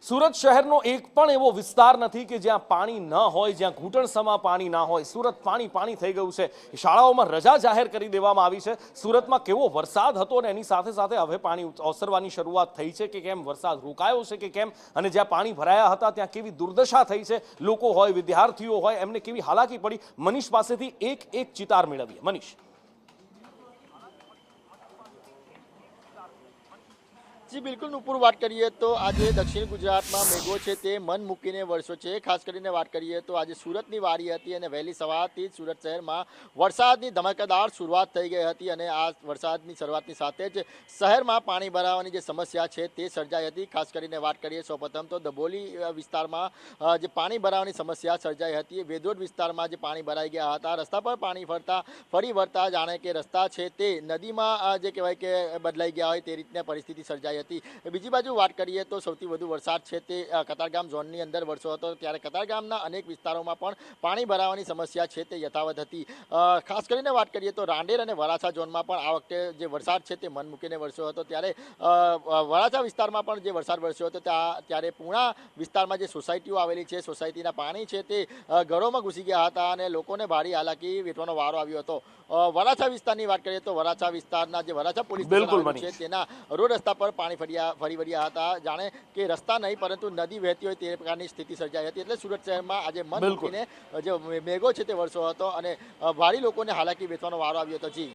સુરત શહેરનો એક પણ એવો વિસ્તાર નથી કે જ્યાં પાણી ન હોય, જ્યાં ઘૂંટણસમા પાણી ના હોય। સુરત પાણી પાણી થઈ ગયું છે। શાળાઓમાં રજા જાહેર કરી દેવામાં આવી છે। સુરતમાં કેવો વરસાદ હતો અને એની સાથે સાથે હવે પાણી ઓસરવાની શરૂઆત થઈ છે કે કેમ, વરસાદ રોકાયો છે કે કેમ, અને જ્યાં પાણી ભરાયા હતા ત્યાં કેવી દુર્દશા થઈ છે, લોકો હોય, વિદ્યાર્થીઓ હોય, એમને કેવી હાલાકી પડી। મનીષ પાસેથી એક ચિતાર મેળવીએ। મનીષ। जी बिल्कुल नुपुर बात करिए तो आज दक्षिण गुजरात में मेघो है ते मन मूकीने वरसो है। खास करीने बात करिए तो आज सूरतनी वारी हती अने वहेली सवारथी ज सूरत शहर में वरसादनी धमाकेदार शुरुआत थई गई हती अने आ वरसादनी शरूआतनी साथे ज शहर में पाणी भरावानी जे समस्या है ते सर्जाई हती। खास करीने बात करिए सौप्रथम तो दबोली विस्तार में जे पाणी भरावानी समस्या सर्जाई हती। वेदोड विस्तार में जे पाणी भराई गया हता, रस्ता पर पाणी फरी वरता जाणे के रस्ता है ते नदी में जे कहेवाय के बदलाई गया होय ते रीतनी परिस्थिति सर्जाई। बीजी बाजू बात करिए तो सौथी वधु वरसाद है ते कतारगाम झोननी अंदर वरसो हतो, त्यारे कतारगामना अनेक विस्तारों में पण पाणी भरावानी समस्या है ते यथावत हती। खास करीने बात करिए तो रांडेर अने वराछा झोन में पण आ वखते जे वरसाद है ते मन मूकीने वरस्यो हतो, त्यारे वराछा विस्तार में पण जे वरसाद वरस्यो हतो त्यारे पूर्णा विस्तार में जे सोसायटीओ आवेली है, सोसायटीना पाणी है ते घरों में घुसी गया हता अने लोकोने भारी हालाकी वेठવાનો वारो આવ્યો હતો। वराछा विस्ताરની વાત કરીએ तो वराछा विस्ताરના જે वराछा પોલીસ સ્ટેશન બિલકુલ આવેલું છે મનીષ। તેના રોડ રસ્તા પર પાણી ફરી વળ્યા હતા। જાણે કે રસ્તા નહીં પરંતુ નદી વહેતી હોય તે પ્રકારની સ્થિતિ સર્જાઈ હતી। એટલે સુરત શહેરમાં આજે મન બિલકુલ। મૂકીને જે મેઘો છે તે વરસ્યો હતો અને ભારી લોકોને હાલાકી વેઠવાનો વારો આવ્યો હતો। જી।